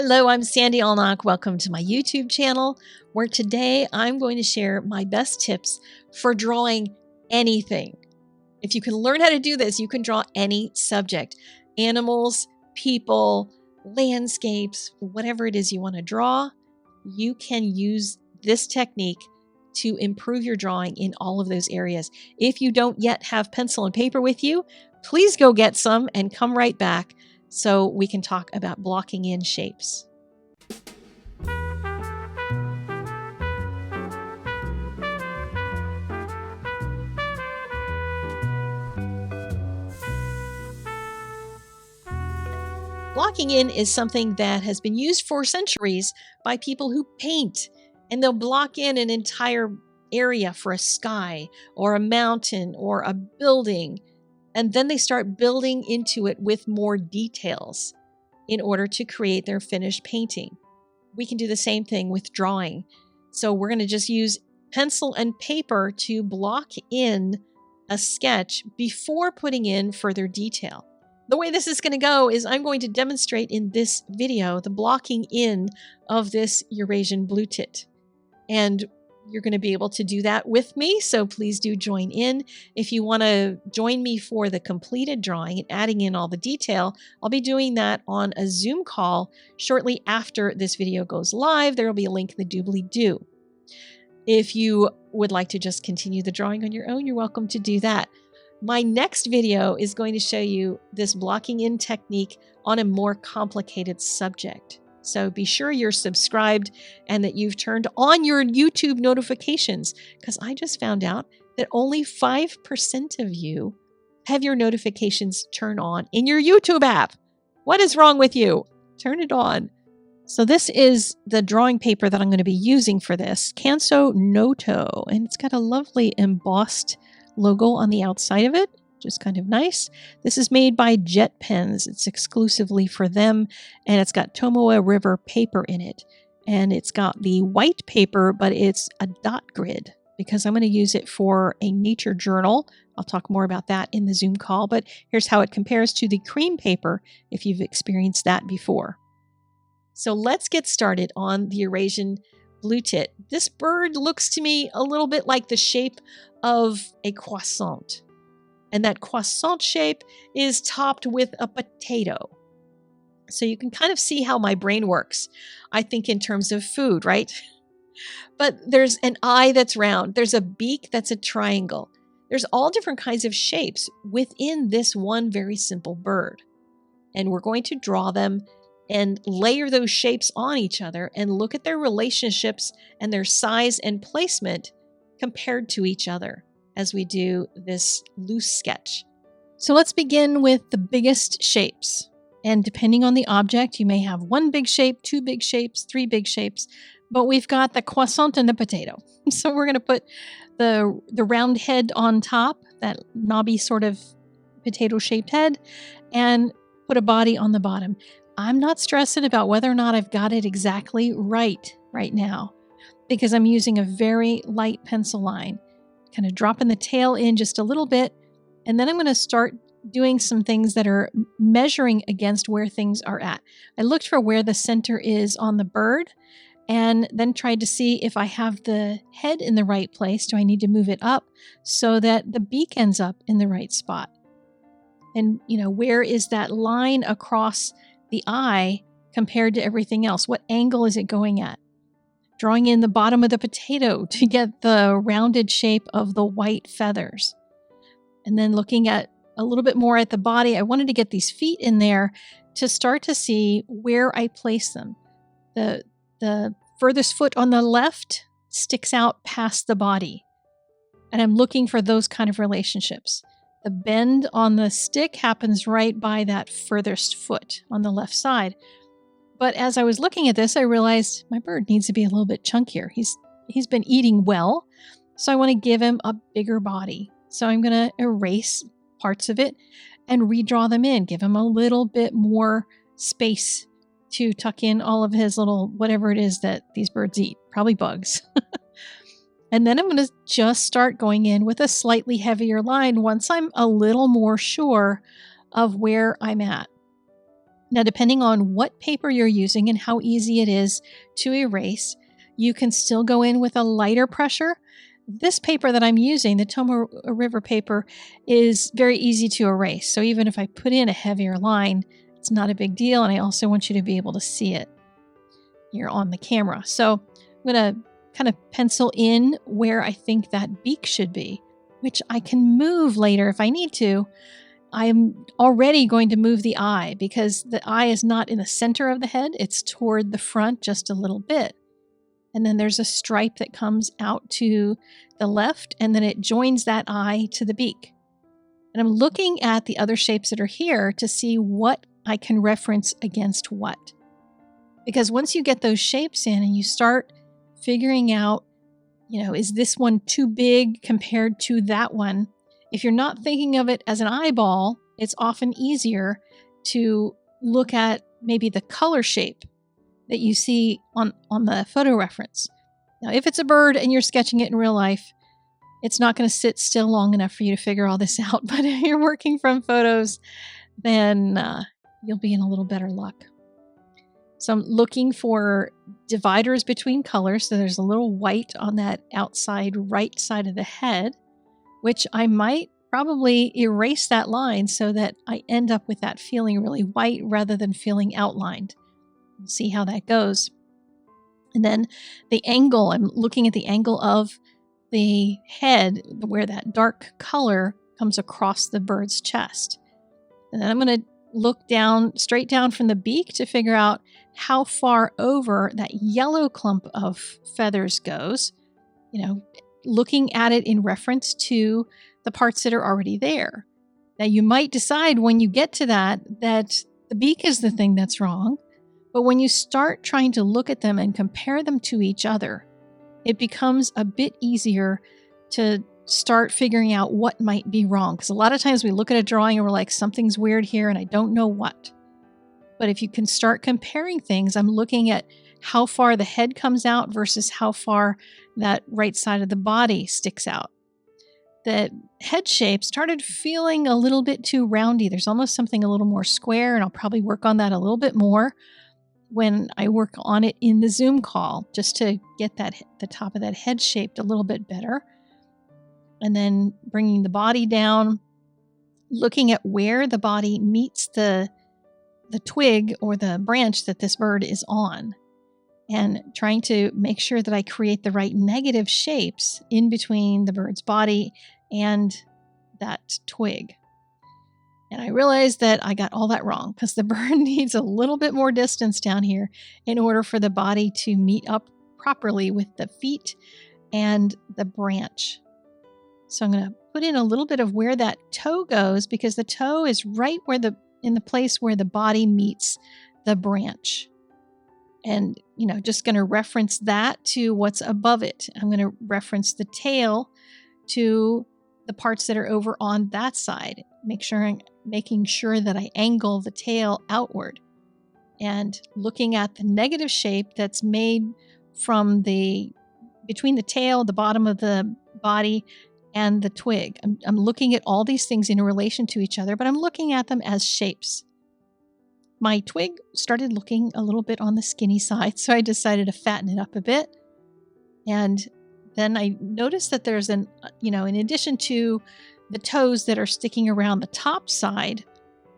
Hello, I'm Sandy Allnock. Welcome to my YouTube channel, where today I'm going to share my best tips for drawing anything. If you can learn how to do this, you can draw any subject. Animals, people, landscapes, whatever it is you want to draw, you can use this technique to improve your drawing in all of those areas. If you don't yet have pencil and paper with you, please go get some and come right back so we can talk about blocking in shapes. Blocking in is something that has been used for centuries by people who paint, and they'll block in an entire area for a sky or a mountain or a building, and then they start building into it with more details in order to create their finished painting. We can do the same thing with drawing. So we're going to just use pencil and paper to block in a sketch before putting in further detail. The way this is going to go is I'm going to demonstrate in this video the blocking in of this Eurasian blue tit. And you're going to be able to do that with me, so please do join in. If you want to join me for the completed drawing and adding in all the detail, I'll be doing that on a Zoom call shortly after this video goes live. There will be a link in the doobly-doo. If you would like to just continue the drawing on your own, you're welcome to do that. My next video is going to show you this blocking in technique on a more complicated subject. So be sure you're subscribed and that you've turned on your YouTube notifications, because I just found out that only 5% of you have your notifications turned on in your YouTube app. What is wrong with you? Turn it on. So this is the drawing paper that I'm going to be using for this, Canso Noto, and it's got a lovely embossed logo on the outside of it. Just kind of nice. This is made by Jet Pens. It's exclusively for them, and it's got Tomoe River paper in it. And it's got the white paper, but it's a dot grid because I'm going to use it for a nature journal. I'll talk more about that in the Zoom call, but here's how it compares to the cream paper if you've experienced that before. So let's get started on the Eurasian blue tit. This bird looks to me a little bit like the shape of a croissant. And that croissant shape is topped with a potato. So you can kind of see how my brain works. I think in terms of food, right? But there's an eye that's round. There's a beak that's a triangle. There's all different kinds of shapes within this one very simple bird. And we're going to draw them and layer those shapes on each other and look at their relationships and their size and placement compared to each other as we do this loose sketch. So let's begin with the biggest shapes. And depending on the object, you may have one big shape, two big shapes, three big shapes, but we've got the croissant and the potato. So we're going to put the round head on top, that knobby sort of potato-shaped head, and put a body on the bottom. I'm not stressing about whether or not I've got it exactly right now, because I'm using a very light pencil line. Kind of dropping the tail in just a little bit, and then I'm going to start doing some things that are measuring against where things are at. I looked for where the center is on the bird, and then tried to see if I have the head in the right place. Do I need to move it up so that the beak ends up in the right spot? And, where is that line across the eye compared to everything else? What angle is it going at? Drawing in the bottom of the potato to get the rounded shape of the white feathers. And then looking at a little bit more at the body, I wanted to get these feet in there to start to see where I place them. The furthest foot on the left sticks out past the body. And I'm looking for those kind of relationships. The bend on the stick happens right by that furthest foot on the left side. But as I was looking at this, I realized my bird needs to be a little bit chunkier. He's been eating well, so I want to give him a bigger body. So I'm going to erase parts of it and redraw them in, give him a little bit more space to tuck in all of his little whatever it is that these birds eat, probably bugs. And then I'm going to just start going in with a slightly heavier line once I'm a little more sure of where I'm at. Now, depending on what paper you're using and how easy it is to erase, you can still go in with a lighter pressure. This paper that I'm using, the Tomoe River paper, is very easy to erase. So even if I put in a heavier line, it's not a big deal. And I also want you to be able to see it here on the camera. So I'm going to kind of pencil in where I think that beak should be, which I can move later if I need to. I'm already going to move the eye because the eye is not in the center of the head. It's toward the front just a little bit. And then there's a stripe that comes out to the left, and then it joins that eye to the beak. And I'm looking at the other shapes that are here to see what I can reference against what. Because once you get those shapes in and you start figuring out, is this one too big compared to that one? If you're not thinking of it as an eyeball, it's often easier to look at maybe the color shape that you see on the photo reference. Now, if it's a bird and you're sketching it in real life, it's not going to sit still long enough for you to figure all this out. But if you're working from photos, then you'll be in a little better luck. So I'm looking for dividers between colors. So there's a little white on that outside right side of the head, which I might probably erase that line so that I end up with that feeling really white rather than feeling outlined. We'll see how that goes. And then the angle, I'm looking at the angle of the head where that dark color comes across the bird's chest. And then I'm going to look down, straight down from the beak to figure out how far over that yellow clump of feathers goes, looking at it in reference to the parts that are already there. Now, you might decide when you get to that the beak is the thing that's wrong, but when you start trying to look at them and compare them to each other, it becomes a bit easier to start figuring out what might be wrong. Because a lot of times we look at a drawing and we're like, something's weird here and I don't know what. But if you can start comparing things, I'm looking at how far the head comes out versus how far that right side of the body sticks out. The head shape started feeling a little bit too roundy. There's almost something a little more square, and I'll probably work on that a little bit more when I work on it in the Zoom call, just to get the top of that head shaped a little bit better. And then bringing the body down, looking at where the body meets the twig or the branch that this bird is on, and trying to make sure that I create the right negative shapes in between the bird's body and that twig. And I realized that I got all that wrong because the bird needs a little bit more distance down here in order for the body to meet up properly with the feet and the branch. So I'm going to put in a little bit of where that toe goes, because the toe is right in the place where the body meets the branch. And, just going to reference that to what's above it. I'm going to reference the tail to the parts that are over on that side. Making sure that I angle the tail outward. And looking at the negative shape that's made from between the tail, the bottom of the body, and the twig. I'm looking at all these things in relation to each other, but I'm looking at them as shapes. My twig started looking a little bit on the skinny side, so I decided to fatten it up a bit. And then I noticed that there's in addition to the toes that are sticking around the top side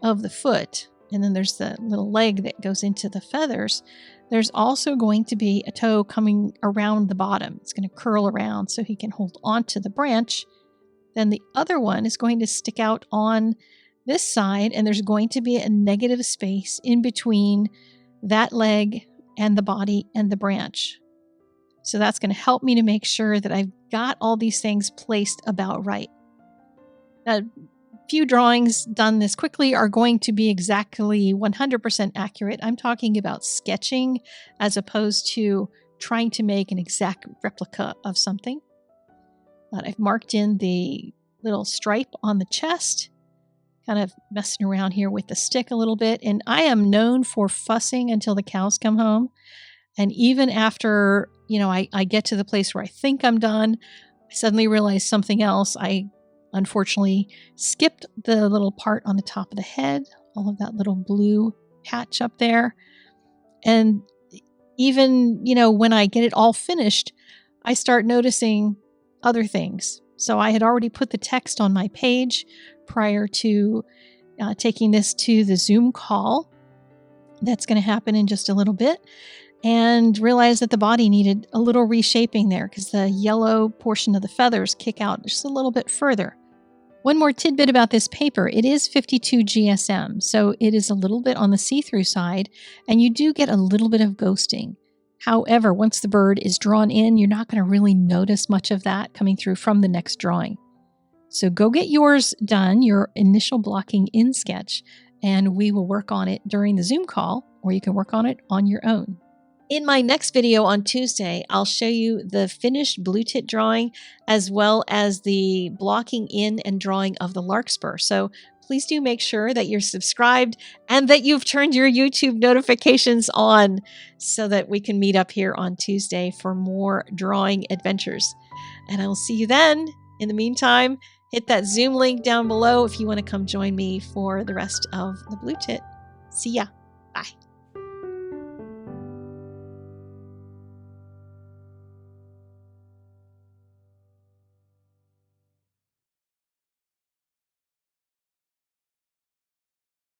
of the foot, and then there's the little leg that goes into the feathers, there's also going to be a toe coming around the bottom. It's going to curl around so he can hold onto the branch. Then the other one is going to stick out on this side, and there's going to be a negative space in between that leg and the body and the branch. So that's going to help me to make sure that I've got all these things placed about right. A few drawings done this quickly are going to be exactly 100% accurate. I'm talking about sketching as opposed to trying to make an exact replica of something. But I've marked in the little stripe on the chest, kind of messing around here with the stick a little bit. And I am known for fussing until the cows come home. And even after, I get to the place where I think I'm done, I suddenly realize something else. I unfortunately skipped the little part on the top of the head, all of that little blue catch up there. And even, when I get it all finished, I start noticing other things. So I had already put the text on my page prior to taking this to the Zoom call. That's going to happen in just a little bit. And realized that the body needed a little reshaping there because the yellow portion of the feathers kick out just a little bit further. One more tidbit about this paper, it is 52 GSM, so it is a little bit on the see-through side, and you do get a little bit of ghosting. However, once the bird is drawn in, you're not going to really notice much of that coming through from the next drawing. So go get yours done, your initial blocking in sketch, and we will work on it during the Zoom call, or you can work on it on your own. In my next video on Tuesday, I'll show you the finished blue tit drawing as well as the blocking in and drawing of the larkspur. So please do make sure that you're subscribed and that you've turned your YouTube notifications on so that we can meet up here on Tuesday for more drawing adventures. And I will see you then. In the meantime, hit that Zoom link down below if you want to come join me for the rest of the blue tit. See ya. Bye.